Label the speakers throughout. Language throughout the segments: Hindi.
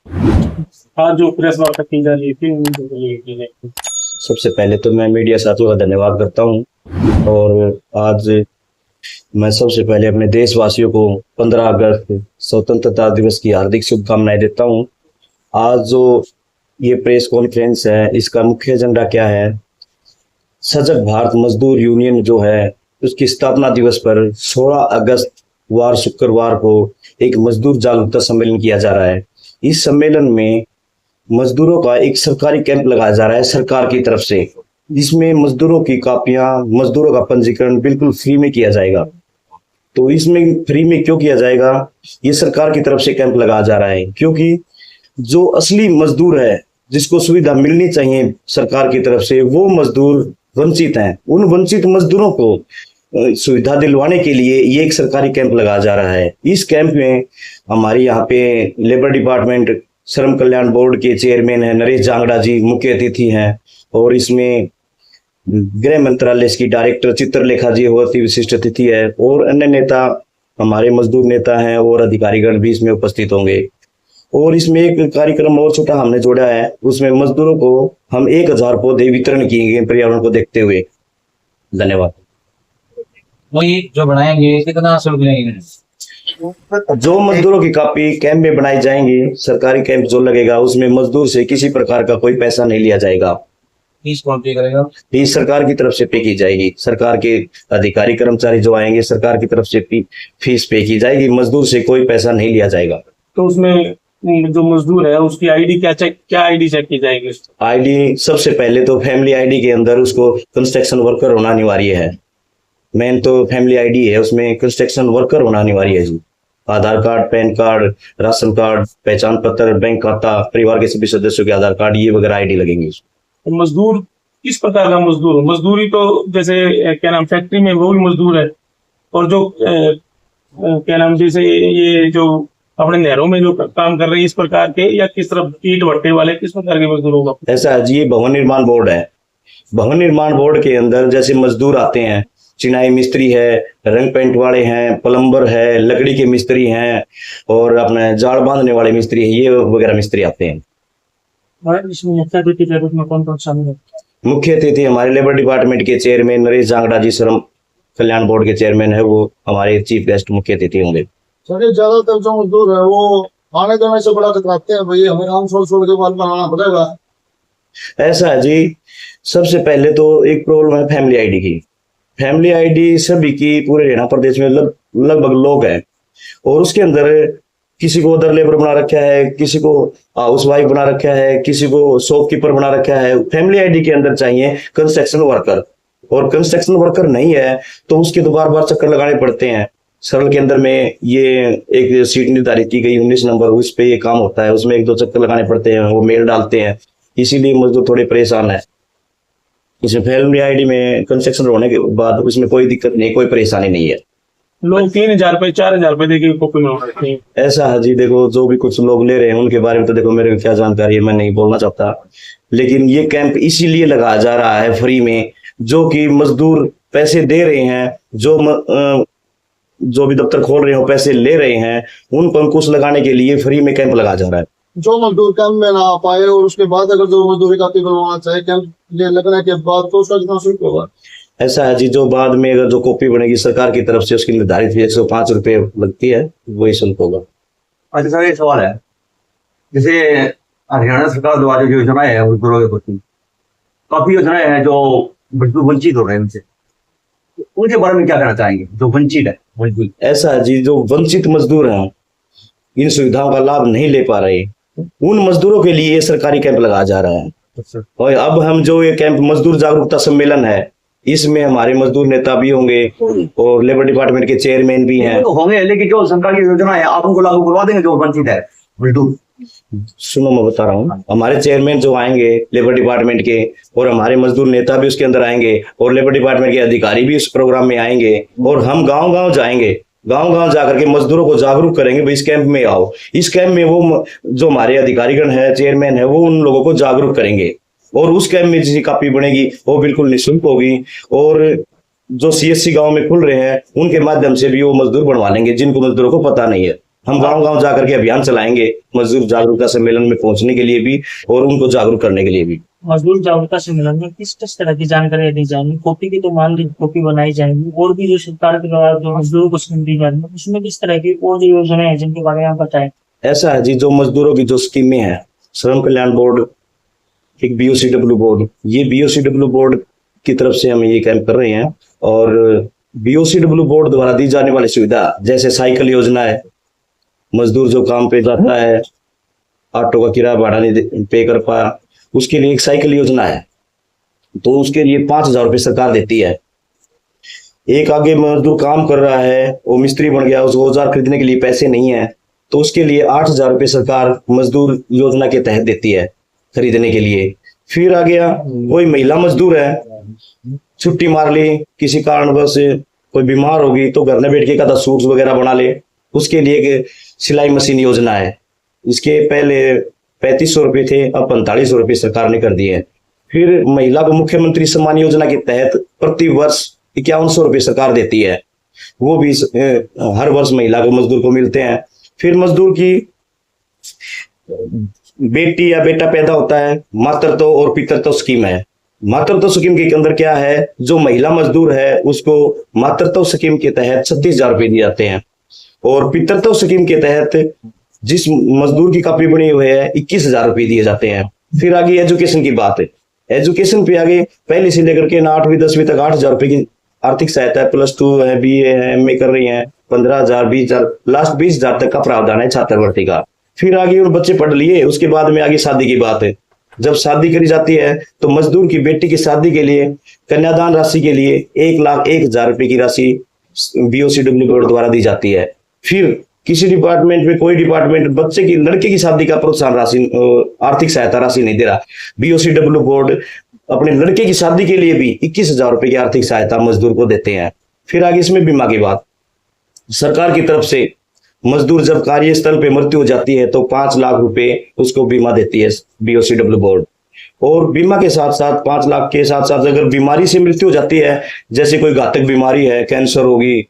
Speaker 1: आज जो प्रेस वार्ता की जा रही थी की गई।
Speaker 2: सबसे पहले तो मैं मीडिया साथियों का धन्यवाद करता हूं और आज मैं सबसे पहले अपने देशवासियों को 15 अगस्त स्वतंत्रता दिवस की हार्दिक शुभकामनाएं देता हूं। आज जो ये प्रेस कॉन्फ्रेंस है, इसका मुख्य एजेंडा क्या है? सजग भारत मजदूर यूनियन जो है उसकी स्थापना दिवस पर 16 अगस्त वार शुक्रवार को एक मजदूर जागरूकता सम्मेलन किया जा रहा है। इस सम्मेलन में मजदूरों का एक सरकारी कैंप लगाया जा रहा है सरकार की तरफ से, जिसमें मजदूरों की कापियां, मजदूरों का पंजीकरण बिल्कुल फ्री में किया जाएगा। तो इसमें फ्री में क्यों किया जाएगा? ये सरकार की तरफ से कैंप लगाया जा रहा है क्योंकि जो असली मजदूर है, जिसको सुविधा मिलनी चाहिए सरकार की तरफ से, वो मजदूर वंचित हैं। उन वंचित मजदूरों को सुविधा दिलवाने के लिए ये एक सरकारी कैंप लगाया जा रहा है। इस कैंप में हमारे यहाँ पे लेबर डिपार्टमेंट श्रम कल्याण बोर्ड के चेयरमैन है नरेश जांगड़ा जी मुख्य अतिथि हैं, और इसमें गृह मंत्रालय की डायरेक्टर चित्रलेखा जी बहुत ही विशिष्ट अतिथि है, और अन्य नेता, हमारे मजदूर नेता हैं और अधिकारीगण भी इसमें उपस्थित होंगे। और इसमें एक कार्यक्रम और छोटा हमने जोड़ा है, उसमें मजदूरों को हम 1000 पौधे वितरण किए पर्यावरण को देखते हुए। धन्यवाद।
Speaker 3: वही जो बनाएंगे कितना शुल्क लेंगे?
Speaker 2: जो मजदूरों की कापी कैंप में बनाई जाएंगी, सरकारी कैंप जो लगेगा उसमें मजदूर से किसी प्रकार का कोई पैसा नहीं लिया जाएगा।
Speaker 3: फीस कौन पे करेगा?
Speaker 2: फीस सरकार की तरफ से पे की जाएगी। सरकार के अधिकारी कर्मचारी जो आएंगे, सरकार की तरफ से फीस पे की जाएगी। मजदूर से कोई पैसा नहीं लिया जाएगा।
Speaker 1: तो उसमें जो मजदूर है उसकी आईडी क्या आईडी चेक की जाएगी? आईडी
Speaker 2: सबसे पहले तो फैमिली आईडी के अंदर उसको कंस्ट्रक्शन वर्कर होना अनिवार्य है। मेन तो फैमिली आईडी है, उसमें कंस्ट्रक्शन वर्कर होना अनिवार्य है जी। Aadhaar card, PAN card, ration card, पहचान पत्र, बैंक खाता, परिवार के सभी सदस्यों के आधार कार्ड, ये वगैरह आईडी लगेंगे।
Speaker 1: तो मजदूर किस प्रकार का मजदूर? मजदूरी तो जैसे क्या नाम फैक्ट्री में वो भी मजदूर है, और जो क्या नाम जैसे ये जो अपने नहरों में जो काम कर रहे हैं इस प्रकार के, या किस तरह ईंट भट्टे वाले, किस प्रकार के मजदूर होगा?
Speaker 2: ऐसा है जी, ये भवन निर्माण बोर्ड है। भवन निर्माण बोर्ड के अंदर जैसे मजदूर आते हैं, चिनाई मिस्त्री है, रंग पेंट वाले हैं, प्लम्बर है, लकड़ी के मिस्त्री हैं, और अपने जाड़ बांधने वाले मिस्त्री हैं, ये वगैरह मिस्त्री आते हैं।
Speaker 1: इसमें मुख्य अतिथि के रूप में कौन कौन शामिल है?
Speaker 2: मुख्य अतिथि हमारे लेबर डिपार्टमेंट के चेयरमैन नरेश जांगड़ा जी, श्रम कल्याण बोर्ड के चेयरमैन है, वो हमारे चीफ गेस्ट मुख्य अतिथि होंगे।
Speaker 4: ज्यादातर जो मजदूर है वो आने जाने से बड़ा कतराते हैं, भाई हमें काम छोड़ के बाद बनाना पड़ेगा।
Speaker 2: ऐसा है जी, सबसे पहले तो एक प्रॉब्लम है फैमिली आईडी की। फैमिली आईडी सभी की पूरे हरियाणा प्रदेश में लगभग लोग हैं, और उसके अंदर किसी को अदर लेबर बना रखा है, किसी को हाउस वाइफ बना रखा है, किसी को शॉपकीपर बना रखा है। फैमिली आईडी के अंदर चाहिए कंस्ट्रक्शन वर्कर, और कंस्ट्रक्शन वर्कर नहीं है तो उसके तो बार बार चक्कर लगाने पड़ते हैं। सरल के अंदर में ये एक सीट निर्धारित की गई 19 नंबर, उस पे ये काम होता है, उसमें 1-2 चक्कर लगाने पड़ते हैं, वो मेल डालते हैं, इसीलिए मजदूर थोड़े परेशान है। इसमें फैमिली आईडी में कंस्ट्रक्शन होने के बाद उसमें कोई दिक्कत नहीं, कोई परेशानी नहीं है।
Speaker 1: लोग 3000 रुपए 4000 रुपए देके कॉपी में
Speaker 2: ऐसा है जी, देखो जो भी कुछ लोग ले रहे हैं उनके बारे में तो देखो मेरे को क्या जानकारी है, मैं नहीं बोलना चाहता, लेकिन ये कैंप इसीलिए लगाया जा रहा है फ्री में, जो कि मजदूर पैसे दे रहे हैं, जो भी दफ्तर खोल रहे हो पैसे ले रहे हैं, उन पर अंकुश लगाने के लिए फ्री में कैंप लगाया जा रहा है।
Speaker 4: जो मजदूर कैंप में ना आ पाए और उसके बाद अगर जो मजदूरी कापी बनवाना चाहे कैंप लगने के बाद, तो उसका कितना शुल्क होगा?
Speaker 2: ऐसा है जी, जो बाद में अगर जो कॉपी बनेगी सरकार की तरफ से, उसकी निर्धारित फीस 105 रुपए लगती है, वही शुल्क होगा।
Speaker 5: अच्छा सर, एक सवाल है, जैसे हरियाणा सरकार द्वारा जो योजना है मजदूरों के प्रति, काफी योजनाएं हैं जो मजदूर वंचित हो रहे हैं उनसे, उनके बारे में क्या कहना चाहेंगे जो वंचित है मजदूर?
Speaker 2: ऐसा है जी, जो वंचित मजदूर हैं, इन सुविधाओं का लाभ नहीं ले पा रहे, उन मजदूरों के लिए सरकारी कैंप लगाया जा रहा है। और अब हम जो ये कैंप मजदूर जागरूकता सम्मेलन है, इसमें हमारे मजदूर नेता भी होंगे और लेबर डिपार्टमेंट के चेयरमैन भी हैं।
Speaker 5: तो होंगे, लेकिन जो सरकार की योजना है आप उनको लागू करवा देंगे जो वंचित है मजदूर?
Speaker 2: सुनो, मैं बता रहा हूँ, हमारे चेयरमैन जो आएंगे लेबर डिपार्टमेंट के, और हमारे मजदूर नेता भी उसके अंदर आएंगे, और लेबर डिपार्टमेंट के अधिकारी भी इस प्रोग्राम में आएंगे, और हम गांव गांव जाएंगे, गांव गांव जाकर के मजदूरों को जागरूक करेंगे, भाई इस कैंप में आओ। इस कैंप में वो जो हमारे अधिकारीगण है, चेयरमैन है, वो उन लोगों को जागरूक करेंगे, और उस कैंप में जिसकी कापी बनेगी वो बिल्कुल निःशुल्क होगी, और जो CSC गांव में खुल रहे हैं उनके माध्यम से भी वो मजदूर बनवा लेंगे जिनको मजदूरों को पता नहीं है। हम गांव गांव जाकर के अभियान चलाएंगे मजदूर जागरूकता सम्मेलन में पहुंचने के लिए भी और उनको जागरूक करने के लिए भी।
Speaker 6: मजदूर जागरूकता सम्मेलन में किस किस तरह की जानकारी दी जाएंगी? कॉपी की तो मान ली कॉपी बनाई जाएंगी, और भी जो सरकार के द्वारा जो मजदूरों को स्कीम दी जा रही है उसमें किस तरह की और जो योजनाएं हैं जिनके बारे में आप बताएं?
Speaker 2: ऐसा है जी, जो मजदूरों की जो स्कीमें हैं, श्रम कल्याण बोर्ड, एक BOCW बोर्ड, ये BOCW बोर्ड की तरफ से हम ये कैंप कर रहे हैं। और BOCW बोर्ड द्वारा दी जाने वाली सुविधा जैसे साइकिल योजना है, मजदूर जो काम पे जाता है ऑटो का किराया भाड़ा नहीं पे कर पाया, उसके लिए एक साइकिल योजना है, तो उसके लिए 5,000 रुपये सरकार देती है। एक आगे मजदूर काम कर रहा है, वो मिस्त्री बन गया, उसको औजार खरीदने के लिए पैसे नहीं है, तो उसके लिए 8,000 रुपये सरकार मजदूर योजना के तहत देती है खरीदने के लिए। फिर आ गया कोई महिला मजदूर है, छुट्टी मार ली, किसी कारणवश कोई बीमार होगी तो घर में बैठ के कदा सूट वगैरह बना ले, उसके लिए एक सिलाई मशीन योजना है। इसके पहले 3500 रुपये थे, अब 4500 रुपये सरकार ने कर दिए हैं। फिर महिला को मुख्यमंत्री सम्मान योजना के तहत प्रति वर्ष 5100 रुपये सरकार देती है, वो भी हर वर्ष महिला को मजदूर को मिलते हैं। फिर मजदूर की बेटी या बेटा पैदा होता है, मातृत्व और पितृत्व स्कीम है। मातृत्व स्कीम के अंदर क्या है, जो महिला मजदूर है उसको मातृत्व स्कीम के तहत 36,000 रुपये दिए जाते हैं, और पितृत्व स्कीम के तहत जिस मजदूर की कापी बनी हुई है 21,000 रुपये दिए जाते हैं। फिर आगे एजुकेशन की बात है, एजुकेशन पे आगे पहले से लेकर के 8वीं 10वीं तक 8,000 रुपये की आर्थिक सहायता है, +2 है, BA है, MA कर रही है, 15,000 20,000 लास्ट 20,000 तक का प्रावधान है छात्रवृत्ति का। फिर आगे उन बच्चे पढ़ लिए, उसके बाद में आगे शादी की बात है। जब शादी करी जाती है तो मजदूर की बेटी की शादी के लिए कन्यादान राशि के लिए 1,01,000 रुपये की राशि BOCW बोर्ड द्वारा दी जाती है। फिर किसी डिपार्टमेंट में कोई डिपार्टमेंट बच्चे की लड़के की शादी का प्रोत्साहन राशि आर्थिक सहायता राशि नहीं दे रहा, BOCW बोर्ड अपने लड़के की शादी के लिए भी 21,000 रुपये की आर्थिक सहायता मजदूर को देते हैं। फिर आगे इसमें बीमा की बात, सरकार की तरफ से मजदूर जब कार्यस्थल पे मृत्यु हो जाती है तो 5 लाख रुपए उसको बीमा देती है BOCW बोर्ड। और बीमा के साथ साथ 5 लाख के साथ साथ अगर बीमारी से मृत्यु हो जाती है, जैसे कोई घातक बीमारी है, कैंसर होगी,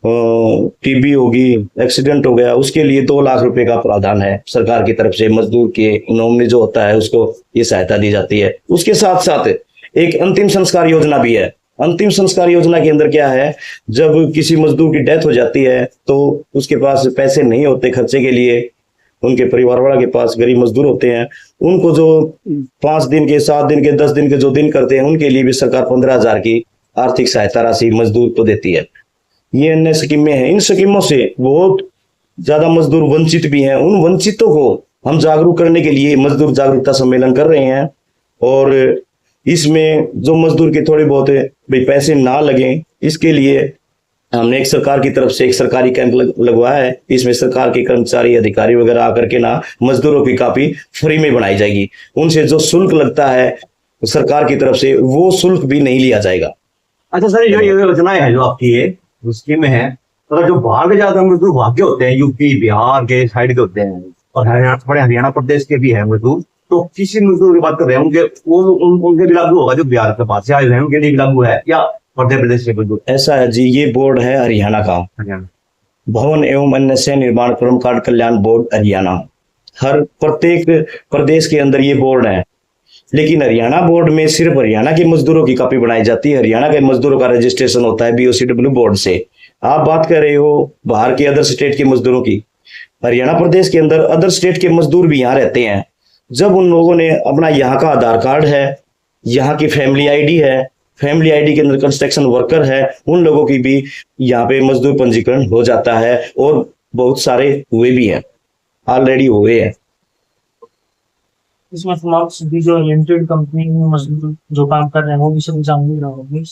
Speaker 2: TB होगी, एक्सीडेंट हो गया, उसके लिए 2 लाख रुपए का प्रावधान है सरकार की तरफ से। मजदूर के नॉमिनी जो होता है उसको ये सहायता दी जाती है। उसके साथ साथ एक अंतिम संस्कार योजना भी है। अंतिम संस्कार योजना के अंदर क्या है, जब किसी मजदूर की डेथ हो जाती है तो उसके पास पैसे नहीं होते खर्चे के लिए, उनके परिवार वाला के पास, गरीब मजदूर होते हैं, उनको जो 5 दिन के 7 दिन के 10 दिन के जो दिन करते हैं उनके लिए भी सरकार 15,000 की आर्थिक सहायता राशि मजदूर को देती है। ये अन्य स्कीमें हैं। इन स्कीमों से बहुत ज्यादा मजदूर वंचित भी हैं। उन वंचितों को हम जागरूक करने के लिए मजदूर जागरूकता सम्मेलन कर रहे हैं, और इसमें जो मजदूर के थोड़े बहुत भाई पैसे ना लगे, इसके लिए हमने एक सरकार की तरफ से एक सरकारी कैंप लगवाया है। इसमें सरकार के कर्मचारी अधिकारी वगैरह आकर के ना मजदूरों की कापी फ्री में बनाई जाएगी। उनसे जो शुल्क लगता है सरकार की तरफ से वो शुल्क भी नहीं लिया जाएगा।
Speaker 5: अच्छा सर, ये योजनाएं है जो आपकी ये स्कीम में है, अगर जो बाहर के ज्यादा मजदूर वहां के होते हैं, यूपी बिहार के साइड के होते हैं, और हरियाणा प्रदेश के भी है मजदूर, तो किसी मजदूर की बात कर रहे हैं उनके उनके भी लागू होगा? जो बिहार के पास से आए हुए हैं उनके लिए भी लागू है या मध्य प्रदेश के मजदूर?
Speaker 2: ऐसा है जी, ये बोर्ड है हरियाणा का, भवन एवं अन्य से निर्माण कर्मकांड कल्याण बोर्ड हरियाणा। हर प्रत्येक प्रदेश के अंदर ये बोर्ड है, लेकिन हरियाणा बोर्ड में सिर्फ हरियाणा के मजदूरों की कॉपी बनाई जाती है। हरियाणा के मजदूरों का रजिस्ट्रेशन होता है BOCW बोर्ड से। आप बात कर रहे हो बाहर के अदर स्टेट के मजदूरों की, हरियाणा प्रदेश के अंदर अदर स्टेट के मजदूर भी यहाँ रहते हैं। जब उन लोगों ने अपना यहाँ का आधार कार्ड है, यहाँ की फैमिली ID है, फैमिली ID के अंदर कंस्ट्रक्शन वर्कर है, उन लोगों की भी यहाँ पे मजदूर पंजीकरण हो जाता है, और बहुत सारे हुए भी हैं, ऑलरेडी हुए हैं।
Speaker 6: इसमें भी जो लिमिटेड कंपनी में मजदूर जो काम कर रहे हैं वो भी सब जान होगी।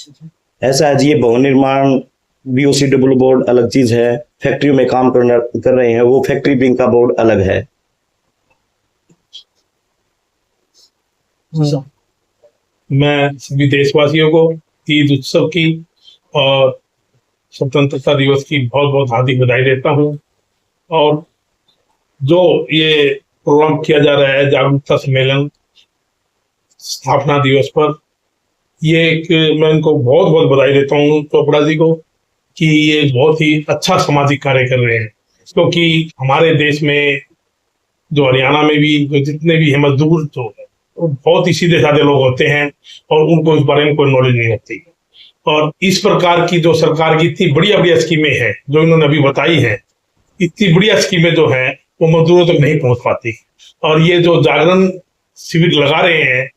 Speaker 2: ऐसा है जी, ये भवन निर्माण BOCW बोर्ड अलग चीज है, फैक्ट्री में काम कर रहे हैं वो फैक्ट्री विंग का बोर्ड अलग है।
Speaker 1: मैं सभी देशवासियों को ईद उत्सव की और स्वतंत्रता दिवस की बहुत बहुत हार्दिक बधाई देता हूँ। और जो ये प्रोग्राम किया जा रहा है जागरूकता सम्मेलन स्थापना दिवस पर, ये एक मैं इनको बहुत बहुत बधाई देता हूँ चोपड़ा जी को कि ये बहुत ही अच्छा सामाजिक कार्य कर रहे हैं।
Speaker 7: क्योंकि हमारे देश में जो हरियाणा में भी जो जितने भी है मजदूर जो है वो बहुत ही सीधे साधे लोग होते हैं और उनको इस बारे में कोई नॉलेज नहीं होती। और इस प्रकार की जो सरकार की इतनी बढ़िया बढ़िया स्कीमें हैं जो इन्होंने अभी बताई हैं, इतनी बढ़िया स्कीमें जो हैं वो मजदूरों तक नहीं पहुंच पाती। और ये जो जागरण शिविर लगा रहे हैं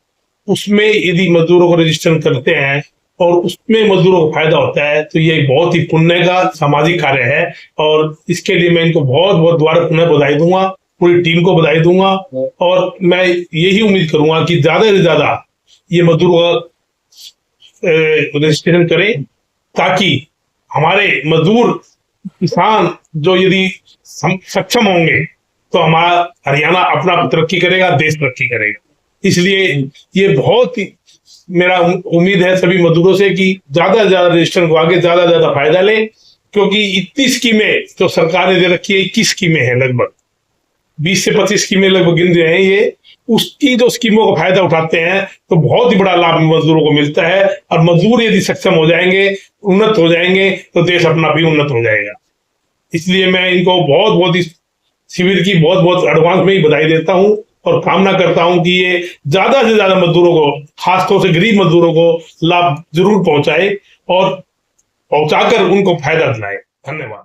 Speaker 7: उसमें यदि मजदूरों को रजिस्टर करते हैं और उसमें मजदूरों को फायदा होता है तो ये बहुत ही पुण्य का सामाजिक कार्य है। और इसके लिए मैं इनको बहुत बहुत दोबारा पुनः बधाई दूंगा, पूरी टीम को बधाई दूंगा। और मैं यही उम्मीद करूंगा कि ज्यादा से ज्यादा ये मजदूरों का रजिस्ट्रेशन करें ताकि हमारे मजदूर किसान जो यदि सक्षम होंगे तो हमारा हरियाणा अपना तरक्की करेगा, देश तरक्की करेगा। इसलिए ये बहुत ही मेरा उम्मीद है सभी मजदूरों से कि ज्यादा से ज्यादा रजिस्ट्रेशन को आगे ज्यादा से ज्यादा फायदा लें, क्योंकि इतनी स्कीमें जो सरकार ने दे रखी है, 21 स्कीमें हैं, लगभग 20 से 25 स्कीमें लगभग गिन रहे हैं ये, उसकी जो स्कीमों का फायदा उठाते हैं तो बहुत ही बड़ा लाभ मजदूरों को मिलता है। और मजदूर यदि सक्षम हो जाएंगे, उन्नत हो जाएंगे तो देश अपना भी उन्नत हो जाएगा। इसलिए मैं इनको बहुत बहुत इस शिविर की बहुत बहुत एडवांस में ही बधाई देता हूं और कामना करता हूं कि ये ज्यादा से ज्यादा मजदूरों को, खासतौर से गरीब मजदूरों को लाभ जरूर पहुंचाए और पहुंचाकर उनको फायदा दिलाए। धन्यवाद।